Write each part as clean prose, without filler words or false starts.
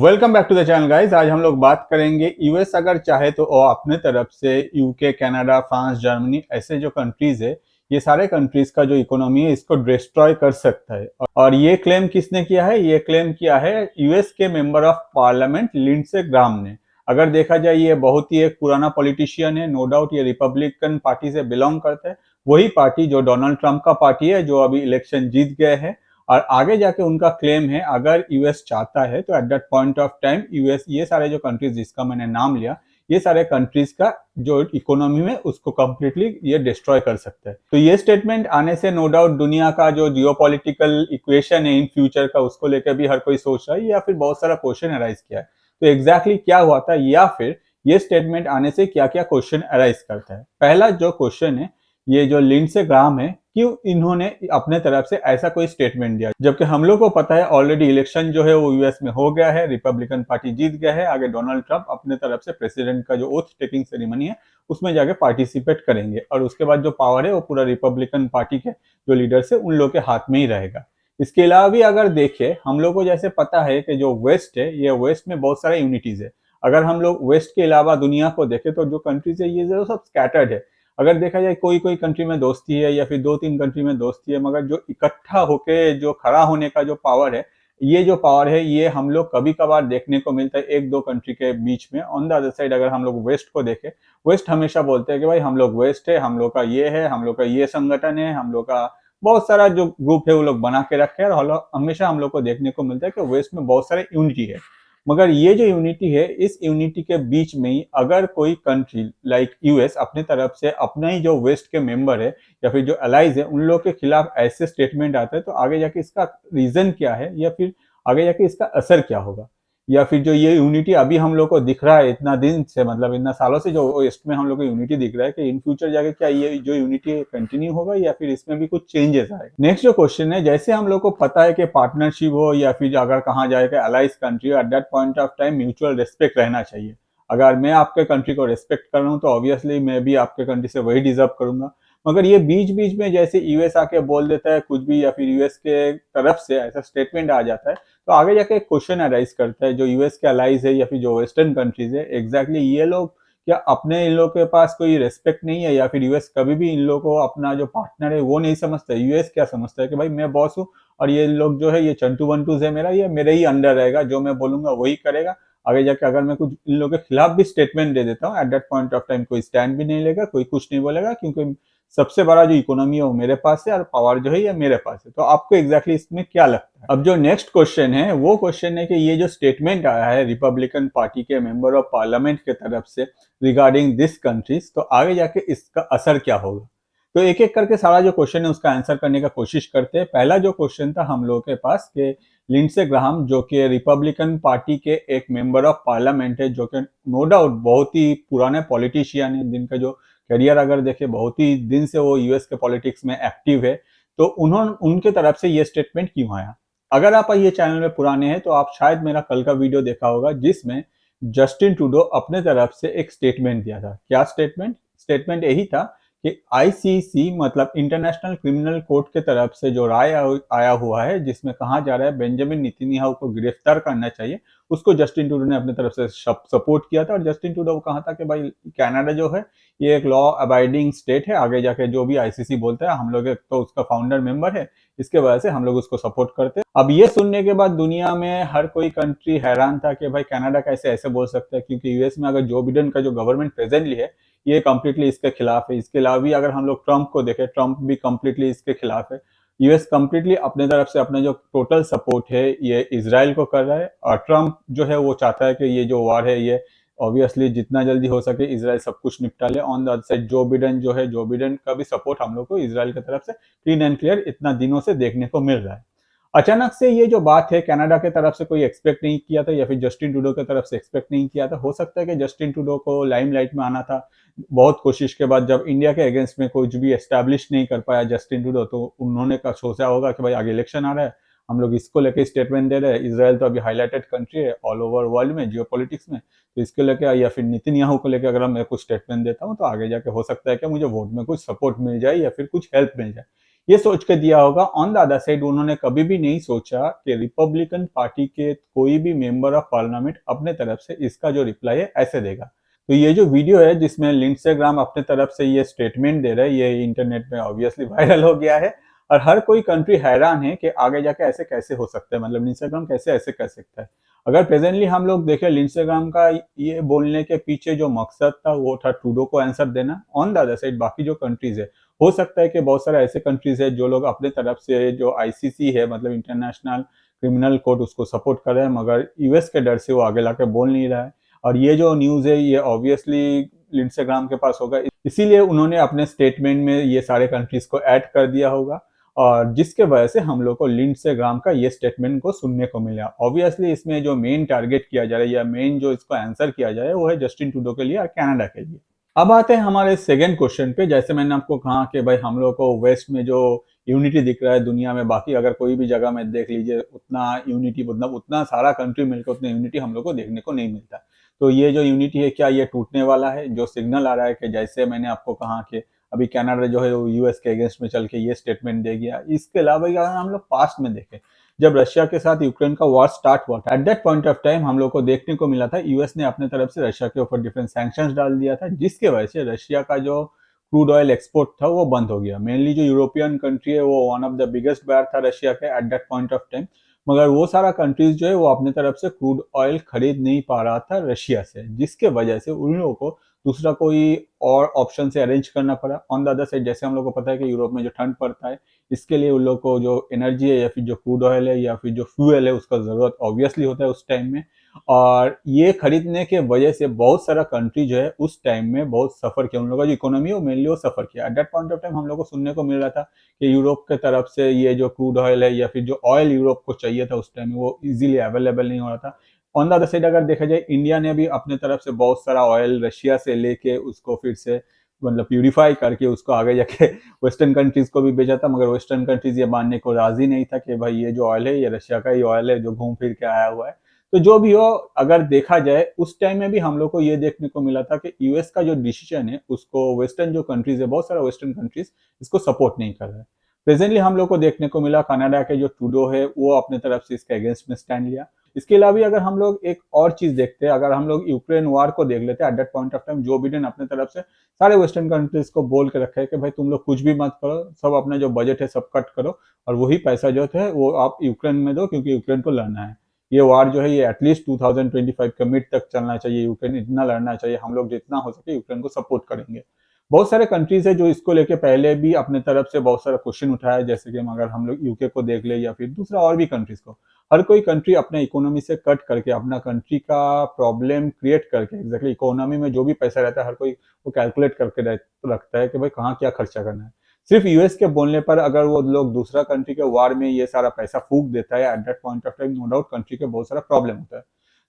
Welcome back to the channel guys. आज हम लोग बात करेंगे यूएस अगर चाहे तो वो अपने तरफ से यूके, कनाडा, फ्रांस, जर्मनी ऐसे जो कंट्रीज है, ये सारे कंट्रीज का जो इकोनॉमी है इसको डिस्ट्रॉय कर सकता है। और ये क्लेम किसने किया है? ये क्लेम किया है यूएस के member of parliament Lindsey Graham ने। अगर देखा जाए ये बहुत ही एक पुराना पॉलिटिशियन है, नो डाउट ये रिपब्लिकन पार्टी से बिलोंग करता है। वही पार्टी जो डोनाल्ड ट्रंप का पार्टी है, जो अभी इलेक्शन जीत गए हैं। और आगे जाके उनका क्लेम है अगर यूएस चाहता है तो eight that point of time US ये सारे जो कंट्रीज जिसका मैंने नाम लिया, ये सारे कंट्रीज का जो इकोनॉमी में उसको कंप्लीटली ये डिस्ट्रॉय कर सकता है। तो ये स्टेटमेंट आने से नो डाउट दुनिया का जो जियोपॉलिटिकल इक्वेशन है इन फ्यूचर का, उसको लेकर भी हर कोई सोच रहा है या फिर बहुत सारा क्वेश्चन अराइज किया है। तो एग्जैक्टली क्या हुआ था या फिर ये स्टेटमेंट आने से क्या क्या क्वेश्चन अराइज करता है। पहला जो क्वेश्चन है, ये जो लिंडसे ग्राहम है, क्यों इन्होंने अपने तरफ से ऐसा कोई स्टेटमेंट दिया, जबकि हम लोग को पता है ऑलरेडी इलेक्शन जो है वो यूएस में हो गया है, रिपब्लिकन पार्टी जीत गया है। आगे डोनाल्ड ट्रंप अपने तरफ से प्रेसिडेंट का जो ओथ टेकिंग सेरेमनी है उसमें जाके पार्टिसिपेट करेंगे और उसके बाद जो पावर है वो पूरा रिपब्लिकन पार्टी के जो लीडर्स है उन लोग के हाथ में ही रहेगा। इसके अलावा भी अगर देखें, हम लोग को जैसे पता है कि जो वेस्ट है, ये वेस्ट में बहुत सारे यूनिटीज है। अगर हम लोग वेस्ट के अलावा दुनिया को देखें तो जो कंट्रीज है ये जो सब स्कैटर्ड है। अगर देखा जाए कोई कोई कंट्री में दोस्ती है या फिर दो तीन कंट्री में दोस्ती है, मगर जो इकट्ठा होके जो खड़ा होने का जो पावर है, ये जो पावर है ये हम लोग कभी कभार देखने को मिलता है एक दो कंट्री के बीच में। ऑन द अदर साइड अगर हम लोग वेस्ट को देखें, वेस्ट हमेशा बोलते हैं कि भाई हम लोग वेस्ट है, हम लोग का ये है, हम लोग का ये संगठन है, हम लोग का बहुत सारा जो ग्रुप है वो लोग बना के रखे हैं। और हमेशा हम लोग को देखने को मिलता है कि वेस्ट में बहुत सारे यूनिटी है। मगर ये जो यूनिटी है, इस यूनिटी के बीच में ही अगर कोई कंट्री लाइक यूएस अपने तरफ से अपना ही जो वेस्ट के मेंबर है या फिर जो अलाइज है उन लोग के खिलाफ ऐसे स्टेटमेंट आता है, तो आगे जाके इसका रीजन क्या है या फिर आगे जाके इसका असर क्या होगा। या फिर जो ये यूनिटी अभी हम लोग को दिख रहा है इतना दिन से, मतलब इतना सालों से जो वेस्ट में हम लोग को यूनिटी दिख रहा है, कि इन फ्यूचर जाके क्या ये जो यूनिटी है कंटिन्यू होगा या फिर इसमें भी कुछ चेंजेस आएगा। नेक्स्ट जो क्वेश्चन है, जैसे हम लोग को पता है कि पार्टनरशिप हो या फिर अगर कहा जाए कि allies country, at that point of time mutual respect रहना चाहिए। अगर मैं आपके कंट्री को रिस्पेक्ट कर रहा हूँ तो ऑब्वियसली मैं भी आपके कंट्री से वही डिजर्व करूंगा। मगर ये बीच बीच में जैसे यूएस आके बोल देता है कुछ भी या फिर यूएस के तरफ से ऐसा स्टेटमेंट आ जाता है, तो आगे जाके एक क्वेश्चन अराइज करता है जो यूएस के अलाइज है या फिर जो वेस्टर्न कंट्रीज है, एग्जैक्टली ये लोग क्या अपने इन लोग के पास कोई रेस्पेक्ट नहीं है या फिर यूएस कभी भी इन लोग को अपना जो पार्टनर है वो नहीं समझता। यूएस क्या समझता है कि भाई मैं बॉस हूँ और ये लोग जो है ये चंटू बंटूज है मेरा, ये मेरे ही अंडर रहेगा, जो मैं बोलूंगा वही करेगा। आगे जाके अगर मैं कुछ इन लोगों के खिलाफ भी स्टेटमेंट दे देता हूँ, eight that point of time कोई स्टैंड भी नहीं लेगा, कोई कुछ नहीं बोलेगा, क्योंकि सबसे बड़ा जो इकोनॉमी है वो मेरे पास है और पावर जो है ये मेरे पास है। तो आपको एग्जैक्टली इसमें क्या लगता है? अब जो नेक्स्ट क्वेश्चन है वो क्वेश्चन है कि ये जो स्टेटमेंट आया है रिपब्लिकन पार्टी के मेंबर ऑफ पार्लियामेंट के तरफ से रिगार्डिंग दिस कंट्रीज, तो आगे जाके इसका असर क्या होगा। तो एक एक करके सारा जो क्वेश्चन है उसका आंसर करने का कोशिश करते हैं। पहला जो क्वेश्चन था हम लोगों के पास कि लिंडसे ग्राहम जो कि रिपब्लिकन पार्टी के एक मेंबर ऑफ पार्लियामेंट है, जो कि नो डाउट बहुत ही पुराने पॉलिटिशियन है, जिनका जो करियर अगर देखे बहुत ही दिन से वो यूएस के पॉलिटिक्स में एक्टिव है, तो उन्होंने उनके तरफ से ये स्टेटमेंट क्यों आया। अगर आप ये चैनल में पुराने हैं तो आप शायद मेरा कल का वीडियो देखा होगा जिसमें जस्टिन ट्रूडो अपने तरफ से एक स्टेटमेंट दिया था। क्या स्टेटमेंट? स्टेटमेंट यही था कि आईसीसी मतलब इंटरनेशनल क्रिमिनल कोर्ट के तरफ से जो राय आया हुआ है जिसमें कहा जा रहा है बेंजामिन नेतन्याहू को गिरफ्तार करना चाहिए, उसको जस्टिन ट्रूडो ने अपनी तरफ से सपोर्ट किया था। और जस्टिन ट्रूडो को कहा था कि भाई कनाडा जो है ये एक लॉ अबाइडिंग स्टेट है, आगे जाके जो भी आईसीसी बोलता है हम लोग तो उसका फाउंडर मेंबर है, इसके वजह से हम लोग उसको सपोर्ट करते हैं। अब ये सुनने के बाद दुनिया में हर कोई कंट्री हैरान था कि भाई कनाडा कैसे ऐसे बोल सकता है, क्योंकि यूएस में अगर जो बिडेन का जो गवर्नमेंट प्रेजेंटली है ये कम्प्लीटली इसके खिलाफ है। इसके अलावा भी अगर हम लोग ट्रंप को देखें, ट्रंप भी कम्प्लीटली इसके खिलाफ है। यूएस कम्प्लीटली अपने तरफ से अपना जो टोटल सपोर्ट है ये इसराइल को कर रहा है, और ट्रंप जो है वो चाहता है कि ये जो वार है ये ऑब्वियसली जितना जल्दी हो सके इसराइल सब कुछ निपटा ले। On the other side Joe Biden जो है, जो बिडेन का भी सपोर्ट हम लोग को इसराइल की तरफ से क्लीन एंड क्लियर इतना दिनों से देखने को मिल रहा है। अचानक से ये जो बात है कनाडा के तरफ से कोई एक्सपेक्ट नहीं किया था या फिर जस्टिन ट्रूडो की तरफ से एक्सपेक्ट नहीं किया था। हो सकता है कि जस्टिन ट्रूडो को लाइमलाइट में आना था, बहुत कोशिश के बाद जब इंडिया के अगेंस्ट में कुछ भी एस्टैब्लिश नहीं कर पाया जस्टिन ट्रूडो, तो उन्होंने का सोचा होगा कि भाई आगे इलेक्शन आ रहा है, हम लोग इसको लेके स्टेटमेंट दे रहे हैं। इसराइल तो अभी हाईलाइटेड कंट्री है ऑल ओवर वर्ल्ड में जियोपॉलिटिक्स में, तो इसके लेके या फिर नेतन्याहू को लेकर अगर मैं कुछ स्टेटमेंट देता हूँ तो आगे जाके हो सकता है कि मुझे वोट में कुछ सपोर्ट मिल जाए या फिर कुछ हेल्प मिल जाए। ये सोच के दिया होगा। ऑन द अदर साइड उन्होंने कभी भी नहीं सोचा कि रिपब्लिकन पार्टी के कोई भी मेंबर ऑफ पार्लियामेंट अपने तरफ से इसका जो रिप्लाई है ऐसे देगा। तो ये जो वीडियो है जिसमें लिंडसे ग्राहम अपने तरफ से ये स्टेटमेंट दे रहा है, ये इंटरनेट में ऑब्वियसली वायरल हो गया है और हर कोई कंट्री हैरान है कि आगे जाके ऐसे कैसे हो सकता है, मतलब लिंडसे ग्राहम कैसे ऐसे कर सकता है। अगर प्रेजेंटली हम लोग देखें लिंडसे ग्राहम का ये बोलने के पीछे जो मकसद था वो था ट्रूडो को आंसर देना। ऑन द अदर साइड बाकी जो कंट्रीज है, हो सकता है कि बहुत सारे ऐसे कंट्रीज है जो लोग अपने तरफ से जो आईसीसी है, मतलब इंटरनेशनल क्रिमिनल कोर्ट, उसको सपोर्ट कर रहे हैं, मगर यूएस के डर से वो आगे लाके बोल नहीं रहा है। और ये जो न्यूज़ है ये ऑब्वियसली लिंडसे ग्राहम के पास होगा, इसीलिए उन्होंने अपने स्टेटमेंट में ये सारे कंट्रीज को ऐड कर दिया होगा और जिसके वजह से हम लोग को लिंडसे ग्राहम का ये स्टेटमेंट को सुनने को मिला। ऑब्वियसली इसमें जो मेन टारगेट किया जा रहा है या मेन जो इसको आंसर किया जा रहा है वो है जस्टिन ट्रूडो के लिए और कनाडा के लिए। अब आते हैं हमारे सेकंड क्वेश्चन पे। जैसे मैंने आपको कहा कि भाई हम लोग को वेस्ट में जो यूनिटी दिख रहा है दुनिया में, बाकी अगर कोई भी जगह में देख लीजिए उतना यूनिटी, मतलब उतना सारा कंट्री मिलकर उतना यूनिटी हम लोग को देखने को नहीं मिलता। तो ये जो यूनिटी है क्या ये टूटने वाला है? जो सिग्नल आ रहा है कि जैसे मैंने आपको कहा कि अभी कनाडा जो है वो यूएस के अगेंस्ट में चल के ये स्टेटमेंट दे गया। इसके अलावा अगर हम लोग पास्ट में देखें, जब रशिया के साथ यूक्रेन का वॉर स्टार्ट हुआ था, eight that point of time हम लोग को देखने को मिला था यूएस ने अपने तरफ से रशिया के ऊपर डिफरेंट सैंक्शंस डाल दिया था, जिसके वजह से रशिया का जो क्रूड ऑयल एक्सपोर्ट था वो बंद हो गया। मेनली जो यूरोपियन कंट्री है वो one of the biggest buyer था रशिया के at that point of time, मगर वो सारा कंट्रीज जो है वो अपने तरफ से क्रूड ऑयल खरीद नहीं पा रहा था रशिया से, जिसके वजह से उन लोगों को दूसरा कोई और ऑप्शन से अरेंज करना पड़ा। ऑन द अदर साइड जैसे हम लोग को पता है कि यूरोप में जो ठंड पड़ता है, इसके लिए उन लोग को जो एनर्जी है या फिर जो क्रूड ऑयल है या फिर जो फ्यूल है उसका ज़रूरत ऑब्वियसली होता है उस टाइम में। और ये खरीदने के वजह से बहुत सारा कंट्री जो है उस टाइम में बहुत सफ़र किया, उन लोगों का जो इकोनॉमी है वो मेनली वो सफ़र किया। Eight that point of time हम लोग को सुनने को मिल रहा था कि यूरोप के तरफ से ये जो क्रूड ऑयल है या फिर जो ऑयल यूरोप को चाहिए था उस टाइम में वो इजीली अवेलेबल नहीं हो रहा था। ऑन द अदर साइड अगर देखा जाए इंडिया ने भी अपने तरफ से बहुत सारा ऑयल रशिया से लेके उसको फिर से मतलब प्यूरिफाई करके उसको आगे जाके वेस्टर्न कंट्रीज को भी भेजा था, मगर वेस्टर्न कंट्रीज ये मानने को राजी नहीं था कि भाई ये जो ऑयल है ये रशिया का ही ऑयल है जो घूम फिर के आया हुआ है। तो जो भी हो, अगर देखा जाए उस टाइम में भी हम लोग को ये देखने को मिला था कि यूएस का जो डिसीजन है उसको वेस्टर्न जो कंट्रीज है, बहुत सारा वेस्टर्न कंट्रीज इसको सपोर्ट नहीं कर रहा है। प्रेजेंटली हम लोग को देखने को मिला कनाडा के जो ट्रूडो है वो अपने तरफ से इसके अगेंस्ट में स्टैंड लिया। इसके अलावा भी अगर हम लोग एक और चीज देखते हैं, अगर हम लोग यूक्रेन वार को देख लेते हैं, eight that point of time Joe Biden अपने तरफ से सारे वेस्टर्न कंट्रीज को बोल के रखा है कि भाई तुम लोग कुछ भी मत करो, सब अपना जो बजट है सब कट करो और वही पैसा जो है वो आप यूक्रेन में दो क्योंकि यूक्रेन को लड़ना है। ये वार जो है ये एटलीस्ट 2025 के मिड तक चलना चाहिए, यूक्रेन इतना लड़ना चाहिए, हम लोग जितना हो सके यूक्रेन को सपोर्ट करेंगे। बहुत सारे कंट्रीज है जो इसको लेके पहले भी अपने तरफ से बहुत सारा क्वेश्चन उठाया, जैसे कि अगर हम लोग यूके को देख ले या फिर दूसरा और भी कंट्रीज को, हर कोई कंट्री अपने इकोनॉमी से कट करके अपना कंट्री का प्रॉब्लम क्रिएट करके एग्जैक्टली इकोनॉमी में जो भी पैसा रहता है हर कोई वो कैलकुलेट करके रखता है कि भाई कहाँ क्या खर्चा करना है। सिर्फ यूएस के बोलने पर अगर वो लोग दूसरा कंट्री के वार में ये सारा पैसा फूक देता है, at that point of time no doubt country के बहुत सारा प्रॉब्लम होता है।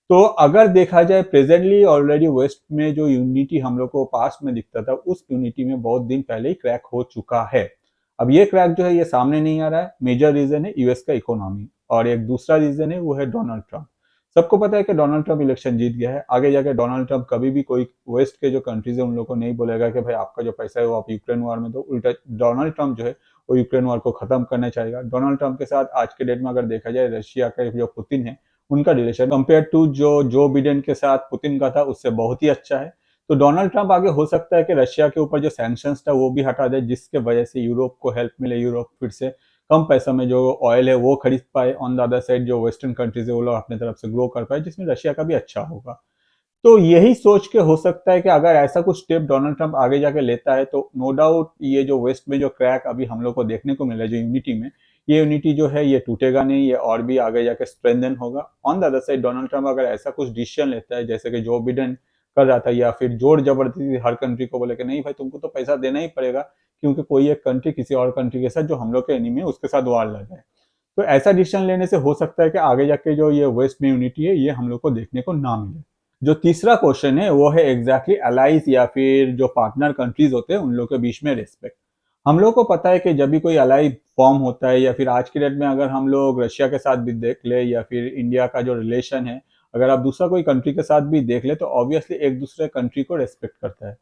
तो अगर देखा जाए प्रेजेंटली ऑलरेडी वेस्ट में जो यूनिटी हम लोग को पास्ट में दिखता था उस यूनिटी में बहुत दिन पहले ही क्रैक हो चुका है। अब ये क्रैक जो है ये सामने नहीं आ रहा है, मेजर रीजन है यूएस का इकोनॉमी और एक दूसरा रीजन है वो है डोनाल्ड ट्रंप। सबको पता है कि डोनाल्ड ट्रंप इलेक्शन जीत गया है, आगे जाके डोनाल्ड ट्रंप कभी भी कोई वेस्ट के जो कंट्रीज है उन लोगों को नहीं बोलेगा कि भाई आपका जो पैसा है वो आप यूक्रेन वार में दो। उल्टा डोनाल्ड ट्रंप जो है वो यूक्रेन वार को खत्म करना चाहेगा। डोनाल्ड ट्रंप के साथ आज के डेट में अगर देखा जाए रशिया का जो पुतिन है उनका relation compare to Joe Biden के साथ पुतिन का था उससे बहुत ही अच्छा है। तो डोनाल्ड ट्रंप आगे हो सकता है कि रशिया के ऊपर जो सैंक्शंस था वो भी हटा दे, जिसके वजह से यूरोप को हेल्प मिले, यूरोप फिर से कम पैसा में जो ऑयल है वो खरीद पाए। ऑन द अदर साइड जो वेस्टर्न कंट्रीज है वो लोग अपने तरफ से ग्रो कर पाए, जिसमें रशिया का भी अच्छा होगा। तो यही सोच के हो सकता है कि अगर ऐसा कुछ स्टेप डोनाल्ड ट्रंप आगे जाके लेता है तो नो डाउट ये जो वेस्ट में जो क्रैक अभी हम लोग को देखने को मिल रहा है जो यूनिटी में, ये यूनिटी जो है ये टूटेगा नहीं, ये और भी आगे जाके स्ट्रेंथन होगा। On the other side Donald Trump अगर ऐसा कुछ डिसीजन लेता है जैसे कि जो बिडेन कर रहा था या फिर जोर जबरदस्ती हर कंट्री को बोले कि नहीं भाई तुमको तो पैसा देना ही पड़ेगा क्योंकि कोई एक कंट्री किसी और कंट्री के साथ जो हम लोग के एनिमी है उसके साथ वार लड़ रहा है, तो ऐसा डिसीजन लेने से हो सकता है कि आगे जाके जो ये वेस्ट में यूनिटी है ये हम लोग को देखने को ना मिले। जो तीसरा क्वेश्चन है वो है एग्जैक्टली अलाइज या फिर जो पार्टनर कंट्रीज होते हैं उन लोग के बीच में रिस्पेक्ट। हम लोग को पता है कि जब भी कोई अलाई फॉर्म होता है या फिर आज के डेट में अगर हम लोग रशिया के साथ भी देख ले या फिर इंडिया का जो रिलेशन है, अगर आप दूसरा कोई कंट्री के साथ भी देख ले तो ऑब्वियसली एक दूसरे कंट्री को रेस्पेक्ट करता है।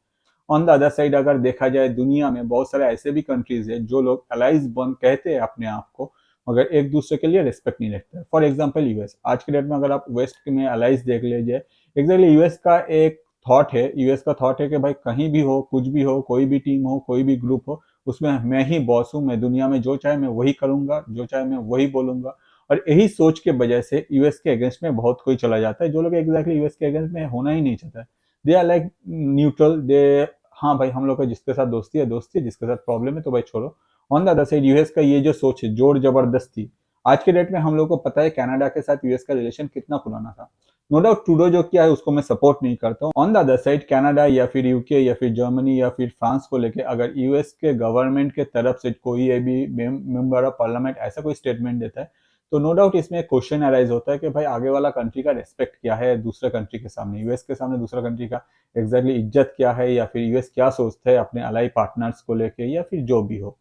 ऑन द अदर साइड अगर देखा जाए दुनिया में बहुत सारे ऐसे भी कंट्रीज है जो लोग अलाइज बन कहते हैं अपने आप को, मगर एक दूसरे के लिए रिस्पेक्ट नहीं रखते। फॉर एग्जाम्पल यूएस, आज के डेट में अगर आप वेस्ट में अलाइज देख लीजिए, एग्जैक्टली यूएस का एक थॉट है, यूएस का थॉट है कि भाई कहीं भी हो, कुछ भी हो, कोई भी टीम हो, कोई भी ग्रुप हो, उसमें मैं ही बॉस हूँ, मैं दुनिया में जो चाहे मैं वही करूंगा, जो चाहे मैं वही बोलूंगा। और यही सोच के वजह से यूएस के अगेंस्ट में बहुत कोई चला जाता है, जो लोग एग्जैक्टली यूएस के अगेंस्ट में होना ही नहीं चाहता। दे आर लाइक न्यूट्रल, दे हाँ भाई हम लोग का जिसके साथ दोस्ती है दोस्ती, जिसके साथ प्रॉब्लम है तो भाई छोड़ो। On the other side US का ये जो सोच है जोर जबरदस्ती, आज के डेट में हम लोग को पता है कनाडा के साथ यूएस का रिलेशन कितना पुराना था। नो डाउट ट्रूडो जो किया है उसको मैं सपोर्ट नहीं करता हूँ। On the other side Canada या फिर यूके या फिर जर्मनी या फिर फ्रांस को लेके अगर यूएस के गवर्नमेंट के तरफ से कोई भी मेंबर ऑफ पार्लियामेंट ऐसा कोई स्टेटमेंट देता है, तो नो डाउट इसमें क्वेश्चन अराइज होता है कि भाई आगे वाला कंट्री का रेस्पेक्ट क्या है दूसरे कंट्री के सामने, यूएस के सामने दूसरा कंट्री का एग्जैक्टली इज्जत क्या है, या फिर यूएस क्या सोचता है अपने अलाई पार्टनर्स को लेके, या फिर जो भी हो।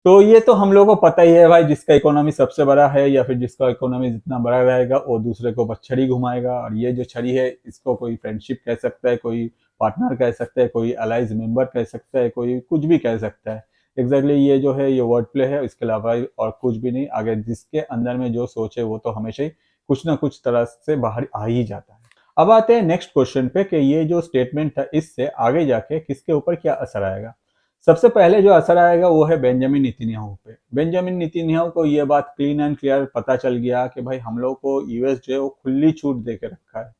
तो ये तो हम लोगों को पता ही है भाई, जिसका इकोनॉमी सबसे बड़ा है या फिर जिसका इकोनॉमी जितना बड़ा रहेगा वो दूसरे को ऊपर छड़ी घुमाएगा, और ये जो छड़ी है इसको कोई फ्रेंडशिप कह सकता है, कोई पार्टनर कह सकता है, कोई अलाइज मेंबर कह सकता है, कोई कुछ भी कह सकता है। एग्जैक्टली ये जो है ये वर्ड प्ले है, इसके अलावा और कुछ भी नहीं। आगे जिसके अंदर में जो सोच है वो तो हमेशा ही कुछ ना कुछ तरह से बाहर आ ही जाता है। अब आते हैं नेक्स्ट क्वेश्चन पे कि ये जो स्टेटमेंट था इससे आगे जाके किसके ऊपर क्या असर आएगा। सबसे पहले जो असर आएगा वो है बेंजामिन नेतन्याहू पे। बेंजामिन नेतन्याहू को ये बात क्लीन एंड क्लियर पता चल गया कि भाई हम लोग को यूएस जो है वो खुली छूट दे के रखा है,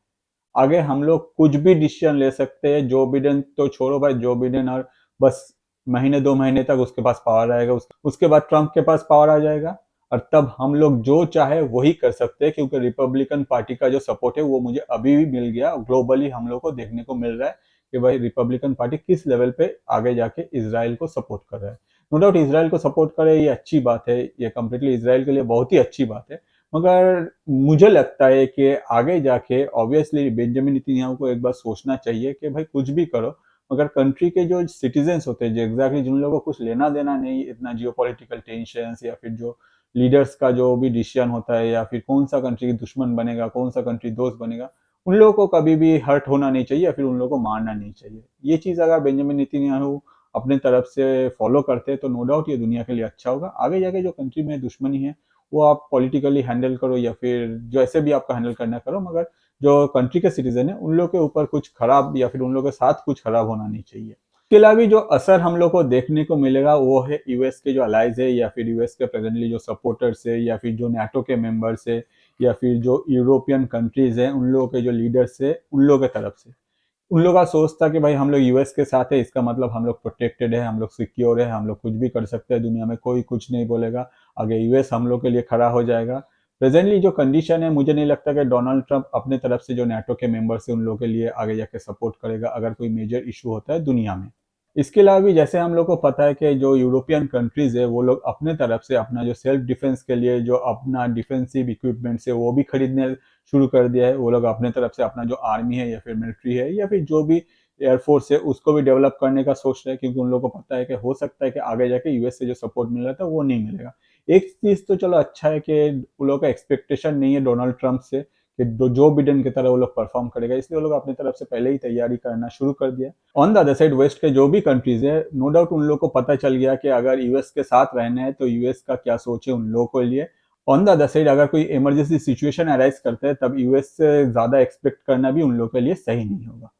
आगे हम लोग कुछ भी डिसीजन ले सकते हैं। जो बिडेन तो छोड़ो भाई, जो बिडेन और बस महीने 2 महीने तक उसके पास पावर आएगा, उसके बाद ट्रंप के पास पावर आ जाएगा, और तब हम लोग जो चाहे वही कर सकते हैं, क्योंकि रिपब्लिकन पार्टी का जो सपोर्ट है वो मुझे अभी भी मिल गया। ग्लोबली हम लोग को देखने को मिल रहा है कि भाई रिपब्लिकन पार्टी किस लेवल पे आगे जाके इसराइल को सपोर्ट कर रहा है। नो डाउट इसराइल को सपोर्ट करे ये अच्छी बात है, ये कम्प्लीटली इसराइल के लिए बहुत ही अच्छी बात है, मगर मुझे लगता है कि आगे जाके ऑब्वियसली बेंजामिन नेतन्याहू को एक बार सोचना चाहिए कि भाई कुछ भी करो, मगर कंट्री के जो सिटीजन्स होते हैं, जो एग्जैक्टली जिन लोगों को कुछ लेना देना नहीं इतना जियोपॉलिटिकल टेंशन, या फिर जो लीडर्स का जो भी डिसीजन होता है, या फिर कौन सा कंट्री की दुश्मन बनेगा कौन सा कंट्री दोस्त बनेगा, उन लोगों को कभी भी हर्ट होना नहीं चाहिए या फिर उन लोगों को मारना नहीं चाहिए। ये चीज़ अगर बेंजामिन नेतन्याहू अपने तरफ से फॉलो करते हैं तो नो डाउट ये दुनिया के लिए अच्छा होगा। आगे जाके जो कंट्री में दुश्मनी है वो आप पॉलिटिकली हैंडल करो या फिर जैसे भी आपका हैंडल करना करो, मगर जो कंट्री के सिटीजन है उन लोग के ऊपर कुछ खराब या फिर उन लोगों के साथ कुछ खराब होना नहीं चाहिए। इसके अलावा जो असर हम लोग को देखने को मिलेगा वो है यूएस के जो अलाइज है, या फिर यूएस के प्रेजेंटली जो सपोर्टर्स है, या फिर जो नाटो के मेंबर्स है, या फिर जो यूरोपियन कंट्रीज है उन लोगों के जो लीडर्स है उन लोगों की तरफ से। उन लोगों का सोच था कि भाई हम लोग यूएस के साथ है, इसका मतलब हम लोग प्रोटेक्टेड है, हम लोग सिक्योर है, हम लोग कुछ भी कर सकते हैं, दुनिया में कोई कुछ नहीं बोलेगा, आगे यूएस हम लोग के लिए खड़ा हो जाएगा। प्रेजेंटली जो कंडीशन है मुझे नहीं लगता कि डोनाल्ड ट्रंप अपने तरफ से जो नाटो के मेंबर्स है उन लोगों के लिए आगे जाके सपोर्ट करेगा अगर कोई मेजर इशू होता है दुनिया में। इसके अलावा भी जैसे हम लोग को पता है कि जो यूरोपियन कंट्रीज है वो लोग अपने तरफ से अपना जो सेल्फ डिफेंस के लिए जो अपना डिफेंसिव इक्विपमेंट्स है वो भी खरीदने शुरू कर दिया है। वो लोग अपने तरफ से अपना जो आर्मी है या फिर मिलिट्री है या फिर जो भी एयरफोर्स है उसको भी डेवलप करने का सोच रहे हैं, क्योंकि उन लोगों को पता है कि हो सकता है कि आगे जाके यूएस से जो सपोर्ट मिल रहा था वो नहीं मिलेगा। एक चीज तो चलो अच्छा है कि उन लोगों का एक्सपेक्टेशन नहीं है डोनाल्ड ट्रंप से कि जो बिडेन की तरह वो लोग परफॉर्म करेगा, इसलिए वो लोग अपनी तरफ से पहले ही तैयारी करना शुरू कर दिया। On the other side west के जो भी कंट्रीज है नो डाउट उन लोगों को पता चल गया कि अगर यूएस के साथ रहना है तो यूएस का क्या सोच है उन लोगों के लिए। ऑन द अदर साइड अगर कोई इमरजेंसी सिचुएशन अराइज करता है तब यूएस से ज्यादा एक्सपेक्ट करना भी उन लोगों के लिए सही नहीं होगा।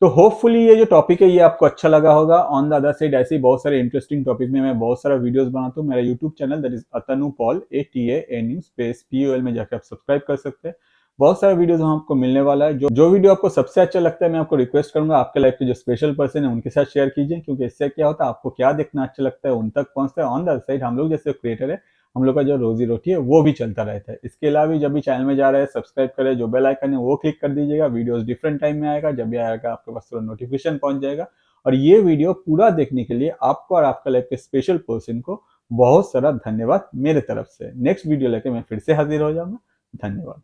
तो होपफुली ये जो टॉपिक है ये आपको अच्छा लगा होगा। ऑन द अदर साइड ऐसे ही बहुत सारे इंटरेस्टिंग टॉपिक में मैं बहुत सारा वीडियोस बनाता हूँ। मेरा YouTube channel that is Atanu Paul ATANU space POL में जाकर आप सब्सक्राइब कर सकते हैं। बहुत सारे वीडियोस वहाँ आपको मिलने वाला है। जो वीडियो आपको सबसे अच्छा लगता है मैं आपको रिक्वेस्ट करूंगा आपके लाइफ के जो स्पेशल पर्सन है उनके साथ शेयर कीजिए, क्योंकि इससे क्या होता है आपको क्या देखना अच्छा लगता है उन तक पहुंचता है। ऑन द अदर साइड हम लोग जैसे क्रिएटर है हम लोग का जो रोजी रोटी है वो भी चलता रहता है। इसके अलावा भी जब भी चैनल में जा रहे हैं सब्सक्राइब करें, जो बेल आइकन है वो क्लिक कर दीजिएगा। वीडियोस डिफरेंट टाइम में आएगा, जब भी आएगा आपके पास तुरंत नोटिफिकेशन पहुंच जाएगा। और ये वीडियो पूरा देखने के लिए आपको और आपका लाइफ के स्पेशल पर्सन को बहुत सारा धन्यवाद मेरे तरफ से। नेक्स्ट वीडियो लेके मैं फिर से हाजिर हो जाऊंगा। धन्यवाद।